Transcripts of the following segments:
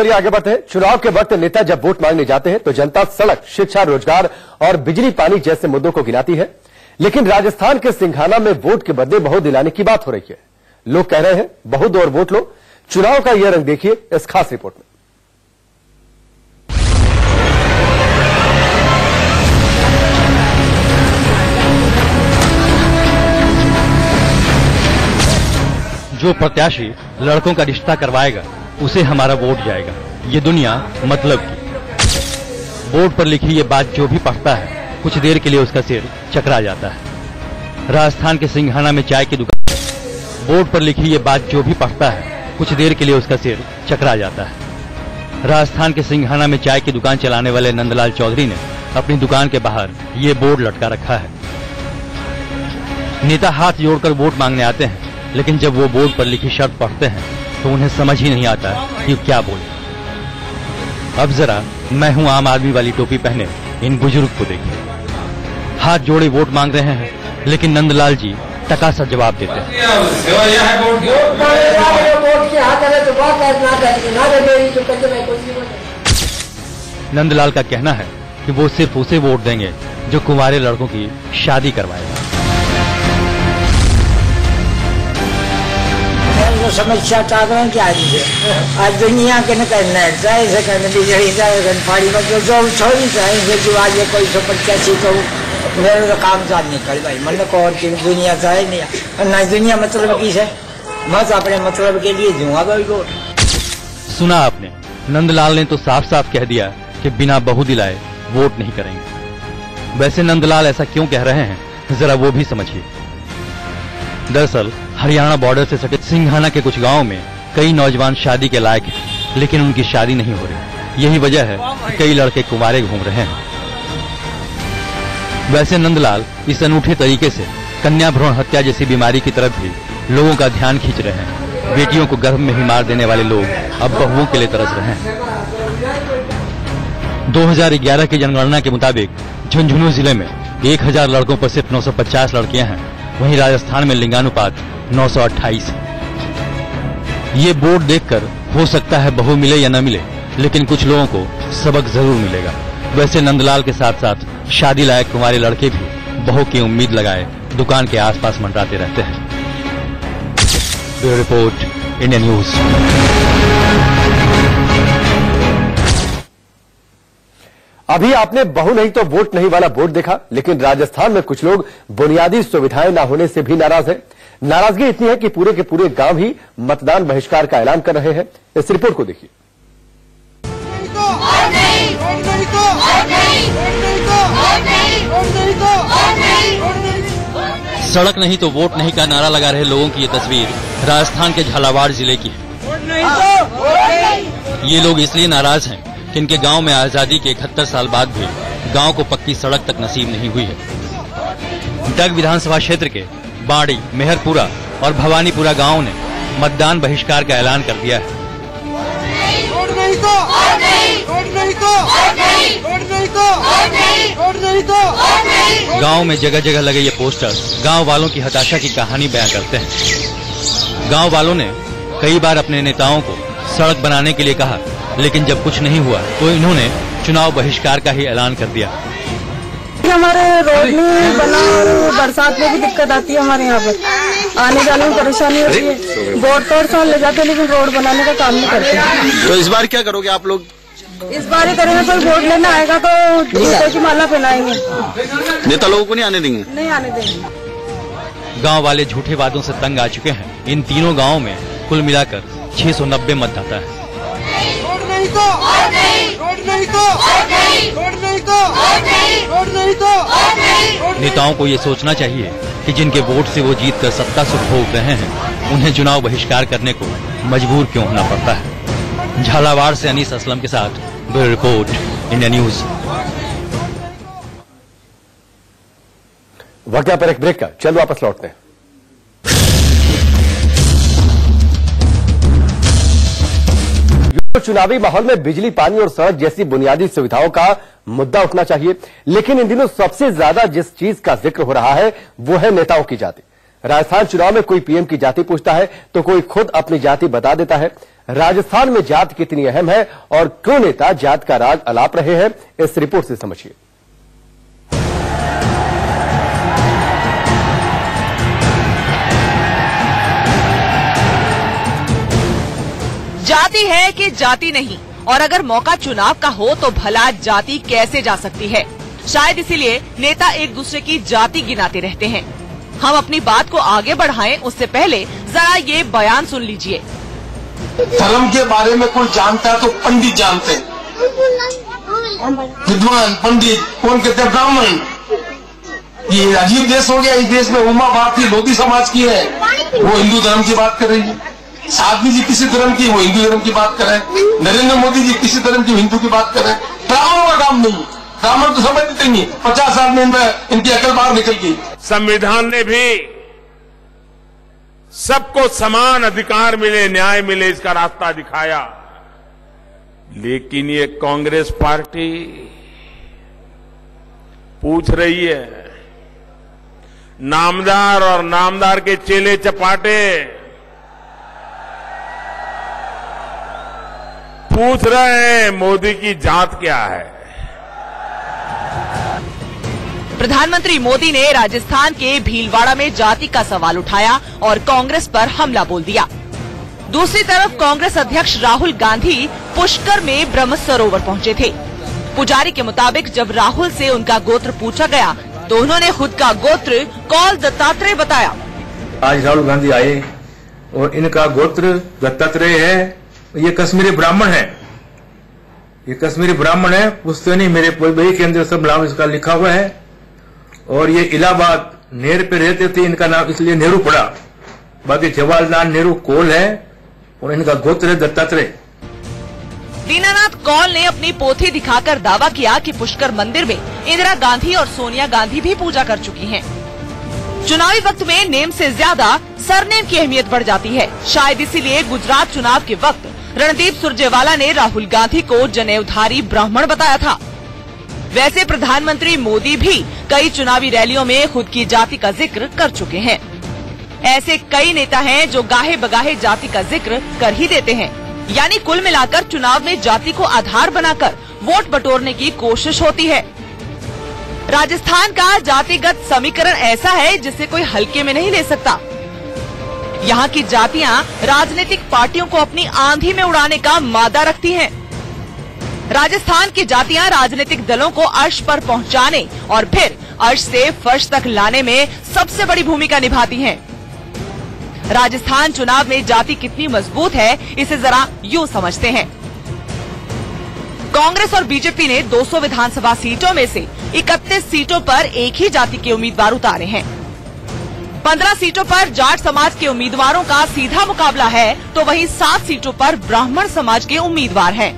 चलिए आगे बढ़ते हैं। चुनाव के वक्त नेता जब वोट मांगने जाते हैं तो जनता सड़क, शिक्षा, रोजगार और बिजली पानी जैसे मुद्दों को गिनाती है, लेकिन राजस्थान के सिंघाना में वोट के बदले बहुत दिलाने की बात हो रही है। लोग कह रहे हैं बहुत दो और वोट लो। चुनाव का यह रंग देखिए इस खास रिपोर्ट में। जो प्रत्याशी लड़कों का रिश्ता करवाएगा उसे हमारा वोट जाएगा। ये दुनिया मतलब की। बोर्ड पर लिखी ये बात जो भी पढ़ता है कुछ देर के लिए उसका सिर चकरा जाता है। राजस्थान के सिंघाना में चाय की दुकान। बोर्ड पर लिखी ये बात जो भी पढ़ता है कुछ देर के लिए उसका सिर चकरा जाता है। राजस्थान के सिंघाना में चाय की दुकान चलाने वाले नंदलाल चौधरी ने अपनी दुकान के बाहर ये बोर्ड लटका रखा है। नेता हाथ जोड़कर वोट मांगने आते हैं, लेकिन जब वो बोर्ड पर लिखी शर्त पढ़ते हैं तो उन्हें समझ ही नहीं आता कि क्या बोले। अब जरा मैं हूं आम आदमी वाली टोपी पहने इन बुजुर्ग को देखिए। हाथ जोड़े वोट मांग रहे हैं, लेकिन नंदलाल जी टका सा जवाब देते हैं। नंदलाल का कहना है कि वो सिर्फ उसे वोट देंगे जो कुंवारे लड़कों की शादी करवाएगा। समस्या क्या आज दुनिया के न करना है करने बिजली जो छोड़ी चाहे जो आज कोई 185 तो मेरे तो काम साथ निकल भाई मन को और दुनिया चाहे नहीं ना दुनिया मतलब की है। बस अपने मतलब के लिए दूंगा भाई वोट। सुना आपने, नंदलाल ने तो साफ साफ कह दिया कि बिना बहू दिलाए वोट नहीं करेंगे। वैसे नंदलाल ऐसा क्यों कह रहे हैं जरा वो भी समझिए। दरअसल हरियाणा बॉर्डर से सटे सिंघाना के कुछ गांवों में कई नौजवान शादी के लायक हैं, लेकिन उनकी शादी नहीं हो रही। यही वजह है कि कई लड़के कुंवारे घूम रहे हैं। वैसे नंदलाल इस अनूठे तरीके से कन्या भ्रूण हत्या जैसी बीमारी की तरफ भी लोगों का ध्यान खींच रहे हैं। बेटियों को गर्भ में ही मार देने वाले लोग अब बहुओं के लिए तरस रहे हैं। 2011 की जनगणना के मुताबिक झुंझुनू जिले में 1000 लड़कों पर सिर्फ 950 लड़कियां हैं। वहीं राजस्थान में लिंगानुपात 928 है। ये बोर्ड देखकर हो सकता है बहू मिले या न मिले, लेकिन कुछ लोगों को सबक जरूर मिलेगा। वैसे नंदलाल के साथ साथ शादी लायक कुंवारे लड़के भी बहू की उम्मीद लगाए दुकान के आसपास मंडराते रहते हैं। Bureau report, India news. अभी आपने बहू नहीं तो वोट नहीं वाला बोर्ड देखा, लेकिन राजस्थान में कुछ लोग बुनियादी सुविधाएं न होने से भी नाराज हैं। नाराजगी इतनी है कि पूरे के पूरे गांव ही मतदान बहिष्कार का ऐलान कर रहे हैं। इस रिपोर्ट को देखिए। सड़क नहीं तो वोट नहीं का नारा लगा रहे लोगों की ये तस्वीर राजस्थान के झालावाड़ जिले की है। ये लोग इसलिए नाराज हैं कि इनके गांव में आजादी के 71 साल बाद भी गांव को पक्की सड़क तक नसीब नहीं हुई है। डग विधानसभा क्षेत्र के बाड़ी, मेहरपुरा और भवानीपुरा गांव ने मतदान बहिष्कार का ऐलान कर दिया है। गांव में जगह जगह लगे ये पोस्टर गांव वालों की हताशा की कहानी बयां करते हैं। गांव वालों ने कई बार अपने नेताओं को सड़क बनाने के लिए कहा, लेकिन जब कुछ नहीं हुआ तो इन्होंने चुनाव बहिष्कार का ही ऐलान कर दिया। हमारे रोड नहीं बना और बरसात में भी दिक्कत आती है। हमारे यहाँ पर आने जाने में परेशानी होती है। बोर्ड तो साल ले जाते लेकिन रोड बनाने का काम नहीं करते। तो इस बार क्या करोगे आप लोग? इस बार ही करेंगे। कोई वोट लेना आएगा तो जूते की माला पहनाएंगे। नेता लोगों को नहीं आने देंगे? नहीं आने देंगे। गाँव वाले झूठे वादों से तंग आ चुके हैं। इन तीनों गाँव में कुल मिलाकर 690 मतदाता है। नेताओं को ये सोचना चाहिए कि जिनके वोट से वो जीतकर सत्ता सुख भोग रहे हैं, उन्हें चुनाव बहिष्कार करने को मजबूर क्यों होना पड़ता है। झालावाड़ से अनीस असलम के साथ ब्यूरो रिपोर्ट, इंडिया न्यूज। वक्त पर एक ब्रेक का, चल वापस लौटते हैं। चुनावी माहौल में बिजली, पानी और सड़क जैसी बुनियादी सुविधाओं का मुद्दा उठना चाहिए, लेकिन इन दिनों सबसे ज्यादा जिस चीज का जिक्र हो रहा है वो है नेताओं की जाति। राजस्थान चुनाव में कोई पीएम की जाति पूछता है तो कोई खुद अपनी जाति बता देता है। राजस्थान में जात कितनी अहम है और क्यों नेता जात का राग अलाप रहे हैं, इस रिपोर्ट से समझिए। जाति है कि जाति नहीं, और अगर मौका चुनाव का हो तो भला जाति कैसे जा सकती है। शायद इसीलिए नेता एक दूसरे की जाति गिनाते रहते हैं। हम अपनी बात को आगे बढ़ाएं उससे पहले जरा ये बयान सुन लीजिए। धर्म के बारे में कोई जानता है तो पंडित जानते हैं, विद्वान पंडित, कौन कहते हैं ब्राह्मण। ये अजीब देश हो गया। इस देश में उमा भारती लोधी समाज की है, वो हिंदू धर्म की बात कर रही है। साध्वी जी किसी धर्म की, वो हिंदू धर्म की बात कर रहे हैं। नरेंद्र मोदी जी किसी धर्म की, हिंदू की बात कर रहे हैं। ब्राह्मणों का काम नहीं, ब्राह्मण तो समझते नहीं। 50 साल में इनकी अकल बाहर निकल गई। संविधान ने भी सबको समान अधिकार मिले, न्याय मिले, इसका रास्ता दिखाया। लेकिन ये कांग्रेस पार्टी पूछ रही है, नामदार और नामदार के चेले चपाटे पूछ रहे हैं मोदी की जात क्या है। प्रधानमंत्री मोदी ने राजस्थान के भीलवाड़ा में जाति का सवाल उठाया और कांग्रेस पर हमला बोल दिया। दूसरी तरफ कांग्रेस अध्यक्ष राहुल गांधी पुष्कर में ब्रह्म सरोवर पहुंचे थे। पुजारी के मुताबिक जब राहुल से उनका गोत्र पूछा गया तो उन्होंने खुद का गोत्र कौल दत्तात्रेय बताया। आज राहुल गांधी आए और इनका गोत्र दत्तात्रेय है। ये कश्मीरी ब्राह्मण है, ये कश्मीरी ब्राह्मण है। पुश्तैनी मेरे वही के अंदर सब नाम इसका लिखा हुआ है। और ये इलाहाबाद नेहरू पे रहते थे, इनका नाम इसलिए नेहरू पड़ा। बाकी जवाहरलाल नेहरू कौल है और इनका गोत्र है दत्तात्रेय। दीनानाथ कौल ने अपनी पोथी दिखाकर दावा किया कि पुष्कर मंदिर में इंदिरा गांधी और सोनिया गांधी भी पूजा कर चुकी हैं। चुनावी वक्त में नेम से ज्यादा सरनेम की अहमियत बढ़ जाती है। शायद इसीलिए गुजरात चुनाव के वक्त रणदीप सुरजेवाला ने राहुल गांधी को जनेऊधारी ब्राह्मण बताया था। वैसे प्रधानमंत्री मोदी भी कई चुनावी रैलियों में खुद की जाति का जिक्र कर चुके हैं। ऐसे कई नेता हैं जो गाहे बगाहे जाति का जिक्र कर ही देते हैं। यानी कुल मिलाकर चुनाव में जाति को आधार बनाकर वोट बटोरने की कोशिश होती है। राजस्थान का जातिगत समीकरण ऐसा है जिसे कोई हल्के में नहीं ले सकता। यहाँ की जातियाँ राजनीतिक पार्टियों को अपनी आंधी में उड़ाने का मादा रखती हैं। राजस्थान की जातियाँ राजनीतिक दलों को अर्श पर पहुँचाने और फिर अर्श से फर्श तक लाने में सबसे बड़ी भूमिका निभाती हैं। राजस्थान चुनाव में जाति कितनी मजबूत है इसे जरा यूँ समझते हैं। कांग्रेस और बीजेपी ने 200 विधानसभा सीटों में से 31 सीटों पर एक ही जाति के उम्मीदवार उतारे हैं। 15 सीटों पर जाट समाज के उम्मीदवारों का सीधा मुकाबला है तो वहीं 7 सीटों पर ब्राह्मण समाज के उम्मीदवार हैं।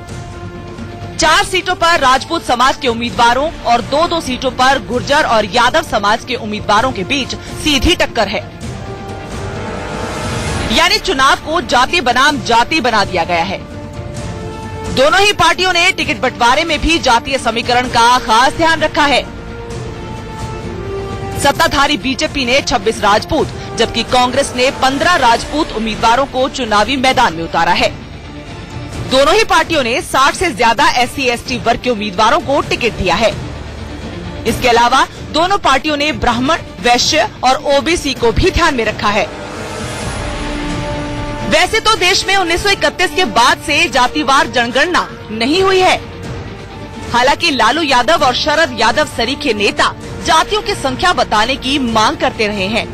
4 सीटों पर राजपूत समाज के उम्मीदवारों और 2-2 सीटों पर गुर्जर और यादव समाज के उम्मीदवारों के बीच सीधी टक्कर है। यानी चुनाव को जाति बनाम जाति बना दिया गया है। दोनों ही पार्टियों ने टिकट बंटवारे में भी जातीय समीकरण का खास ध्यान रखा है। सत्ताधारी बीजेपी ने 26 राजपूत जबकि कांग्रेस ने 15 राजपूत उम्मीदवारों को चुनावी मैदान में उतारा है। दोनों ही पार्टियों ने 60 से ज्यादा SC/ST वर्ग के उम्मीदवारों को टिकट दिया है। इसके अलावा दोनों पार्टियों ने ब्राह्मण, वैश्य और OBC को भी ध्यान में रखा है। वैसे तो देश में 1931 के बाद से जातिवार जनगणना नहीं हुई है। हालांकि लालू यादव और शरद यादव सरीखे नेता जातियों की संख्या बताने की मांग करते रहे हैं।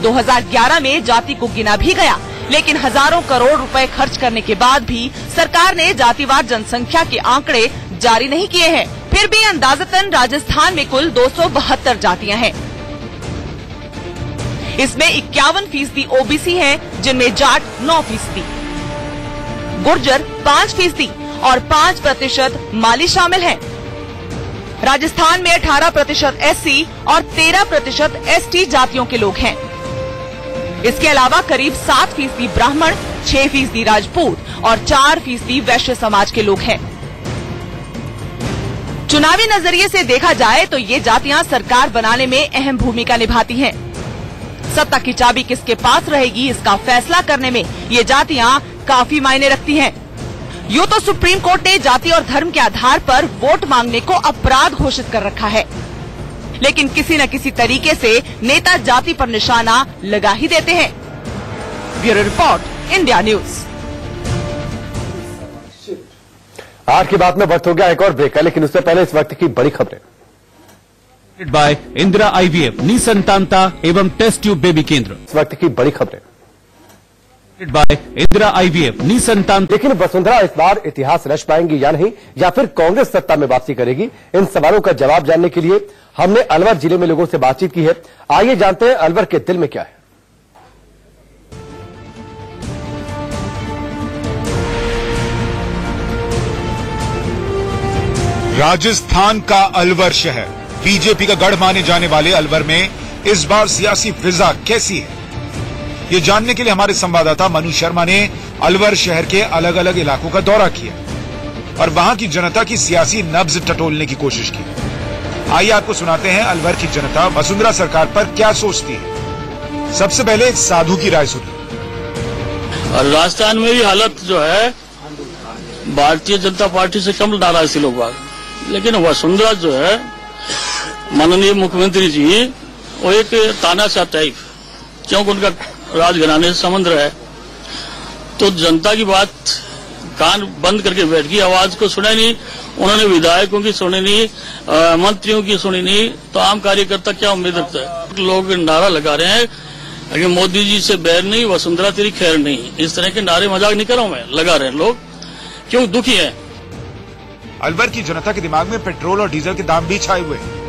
2011 में जाति को गिना भी गया, लेकिन हजारों करोड़ रुपए खर्च करने के बाद भी सरकार ने जातिवार जनसंख्या के आंकड़े जारी नहीं किए हैं। फिर भी अंदाजतन राजस्थान में कुल 272 जातियां हैं। इसमें 51% OBC हैं, जिनमें जाट 9%, गुर्जर 5% और 5% माली शामिल हैं। राजस्थान में 18% SC और 13% ST जातियों के लोग हैं। इसके अलावा करीब 7% ब्राह्मण, 6% राजपूत और 4% वैश्य समाज के लोग हैं। चुनावी नजरिए से देखा जाए तो ये जातियां सरकार बनाने में अहम भूमिका निभाती हैं। सत्ता की चाबी किसके पास रहेगी इसका फैसला करने में ये जातियां काफी मायने रखती हैं। यूं तो सुप्रीम कोर्ट ने जाति और धर्म के आधार पर वोट मांगने को अपराध घोषित कर रखा है, लेकिन किसी न किसी तरीके से नेता जाति पर निशाना लगा ही देते हैं। Bureau report, India news. आज की बात में वक्त हो गया एक और ब्रेक है, लेकिन उससे पहले इस वक्त की बड़ी खबरें। बाय इंदिरा IVF निसंतानता एवं टेस्ट ट्यूब बेबी केंद्र। इस वक्त की बड़ी खबरें बाय इंदिरा IVF निसंतान। लेकिन वसुंधरा इस बार इतिहास रच पाएंगी या नहीं, या फिर कांग्रेस सत्ता में वापसी करेगी? इन सवालों का जवाब जानने के लिए हमने अलवर जिले में लोगों से बातचीत की है। आइए जानते हैं अलवर के दिल में क्या है। राजस्थान का अलवर शहर बीजेपी का गढ़ माने जाने वाले अलवर में इस बार सियासी फिजा कैसी है, ये जानने के लिए हमारे संवाददाता मनु शर्मा ने अलवर शहर के अलग अलग इलाकों का दौरा किया और वहां की जनता की सियासी नब्ज टटोलने की कोशिश की। आइए आपको सुनाते हैं अलवर की जनता वसुंधरा सरकार पर क्या सोचती है। सबसे पहले एक साधु की राय सुनिए। राजस्थान में भी हालत जो है भारतीय जनता पार्टी से कम नाराज थे लोग, लेकिन वसुंधरा जो है माननीय मुख्यमंत्री जी वो एक तानाशाह टाइप, क्योंकि उनका राजघराने से संबंध है, तो जनता की बात कान बंद करके बैठ गई, आवाज को सुना नहीं उन्होंने, विधायकों की सुनी नहीं, मंत्रियों की सुनी नहीं, तो आम कार्यकर्ता क्या उम्मीद रखता है। लोग नारा लगा रहे हैं कि मोदी जी से बैर नहीं, वसुंधरा तेरी खैर नहीं, इस तरह के नारे मजाक नहीं कर रहा हूं मैं, लगा रहे हैं लोग, क्यों दुखी है। अलवर की जनता के दिमाग में पेट्रोल और डीजल के दाम भी छाए हुए हैं।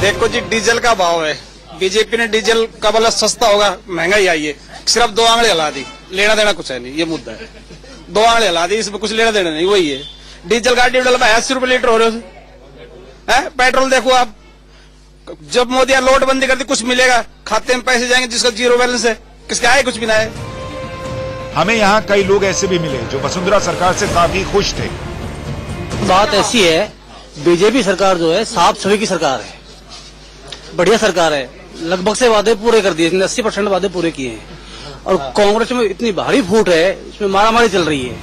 देखो जी, डीजल का भाव है, बीजेपी ने डीजल का बोला सस्ता होगा, महंगाई आई है, सिर्फ 2 आंकड़े हिला दी, लेना देना कुछ है नहीं, ये मुद्दा है। 2 आंकड़े हिला दी, इसमें कुछ लेना देना नहीं, वही है। डीजल गाड़ी डल 80 रुपए लीटर हो रहे हैं। पेट्रोल देखो आप, जब मोदी नोटबंदी कर दी कुछ मिलेगा, खाते में पैसे जाएंगे जिसका 0 बैलेंस है, किसके आए कुछ भी ना है। हमें यहाँ कई लोग ऐसे भी मिले जो वसुंधरा सरकार से काफी खुश थे। बात ऐसी है, बीजेपी सरकार जो है साफ सफाई की सरकार है, बढ़िया सरकार है, लगभग से वादे पूरे कर दिए, 80% वादे पूरे किए हैं, और कांग्रेस में इतनी भारी फूट है, इसमें मारामारी चल रही है।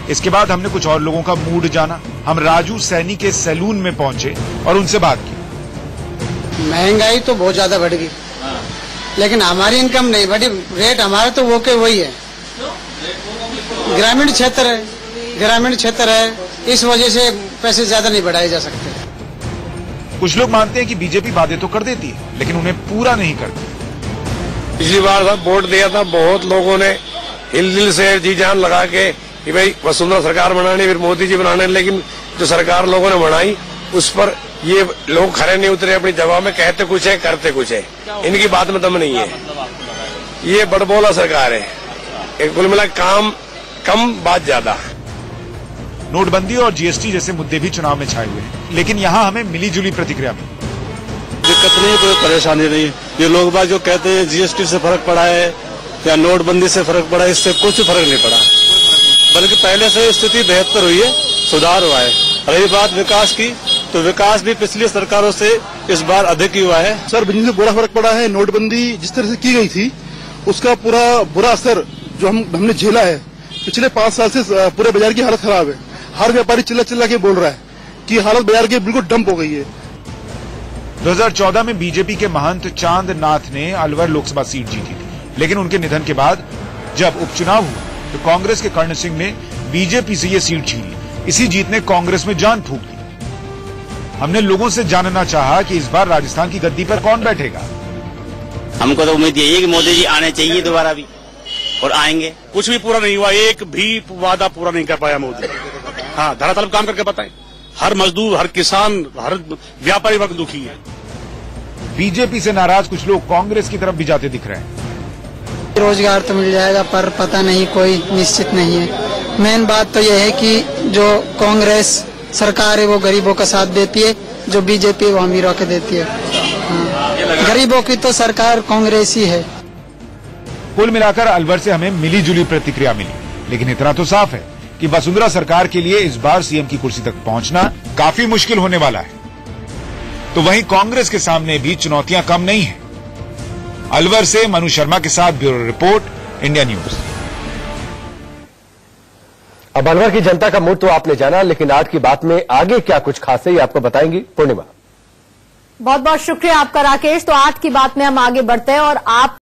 इसके बाद हमने कुछ और लोगों का मूड जाना। हम राजू सैनी के सैलून में पहुंचे और उनसे बात की। महंगाई तो बहुत ज्यादा बढ़ गई, लेकिन हमारी इनकम नहीं बढ़ी, रेट हमारे तो वो के वही है। ग्रामीण क्षेत्र है, इस वजह से पैसे ज्यादा नहीं बढ़ाए जा सकते। कुछ लोग मानते हैं कि बीजेपी वादे तो कर देती है, लेकिन उन्हें पूरा नहीं करती। पिछली बार वोट दिया था, बहुत लोगों ने हिल से जी जान लगा के कि भाई वसुंधरा सरकार बनानी, फिर मोदी जी बनाने, लेकिन जो सरकार लोगों ने बनाई उस पर ये लोग खड़े नहीं उतरे अपनी जगह में, कहते कुछ है करते कुछ है, इनकी बात में दम नहीं है। ये बड़बोला सरकार है, एक कुल मिला काम कम बात ज्यादा। नोटबंदी और जीएसटी जैसे मुद्दे भी चुनाव में छाए हुए हैं, लेकिन यहाँ हमें मिली जुली प्रतिक्रिया मिली। दिक्कत नहीं, कोई परेशानी नहीं। ये लोग बाग जो कहते हैं जीएसटी से फर्क पड़ा है या नोटबंदी से फर्क पड़ा है, इससे कुछ फर्क नहीं पड़ा, बल्कि पहले से स्थिति बेहतर हुई है, सुधार हुआ है। रही बात विकास की, तो विकास भी पिछली सरकारों से इस बार अधिक ही हुआ है। सर, बिजली से बुरा फर्क पड़ा है। नोटबंदी जिस तरह से की गई थी उसका पूरा बुरा असर जो हमने झेला है, पिछले 5 साल से पूरे बाजार की हालत खराब है। हर व्यापारी चिल्ला के बोल रहा है कि हालत बाजार की बिल्कुल डंप हो गई है। 2014 में बीजेपी के महंत चांद नाथ ने अलवर लोकसभा सीट जीती थी, लेकिन उनके निधन के बाद जब उपचुनाव हुआ तो कांग्रेस के कर्ण सिंह ने बीजेपी से ये सीट छीन ली। इसी जीत ने कांग्रेस में जान फूंक दी। हमने लोगों से जानना चाहा कि इस बार राजस्थान की गद्दी पर कौन बैठेगा। हमको तो उम्मीद यही है कि मोदी जी आने चाहिए दोबारा भी, और आएंगे। कुछ भी पूरा नहीं हुआ, एक भी वादा पूरा नहीं कर पाया मोदी। हाँ, धरातल काम करके बताएं। हर मजदूर, हर किसान, हर व्यापारी वर्ग दुखी है। बीजेपी से नाराज कुछ लोग कांग्रेस की तरफ भी जाते दिख रहे हैं। रोजगार तो मिल जाएगा, पर पता नहीं, कोई निश्चित नहीं है। मेन बात तो यह है कि जो कांग्रेस सरकार है वो गरीबों का साथ देती है, जो बीजेपी वो अमीरों के देती है। गरीबों की तो सरकार कांग्रेस ही है। कुल मिलाकर अलवर से हमें मिली जुली प्रतिक्रिया मिली, लेकिन इतना तो साफ है कि वसुंधरा सरकार के लिए इस बार सीएम की कुर्सी तक पहुंचना काफी मुश्किल होने वाला है। तो वहीं कांग्रेस के सामने भी चुनौतियां कम नहीं है। अलवर से मनु शर्मा के साथ ब्यूरो रिपोर्ट, इंडिया न्यूज। अब अलवर की जनता का मूड तो आपने जाना, लेकिन आज की बात में आगे क्या कुछ खास है ये आपको बताएंगी पूर्णिमा। बहुत बहुत शुक्रिया आपका राकेश। तो आज की बात में हम आगे बढ़ते हैं और आप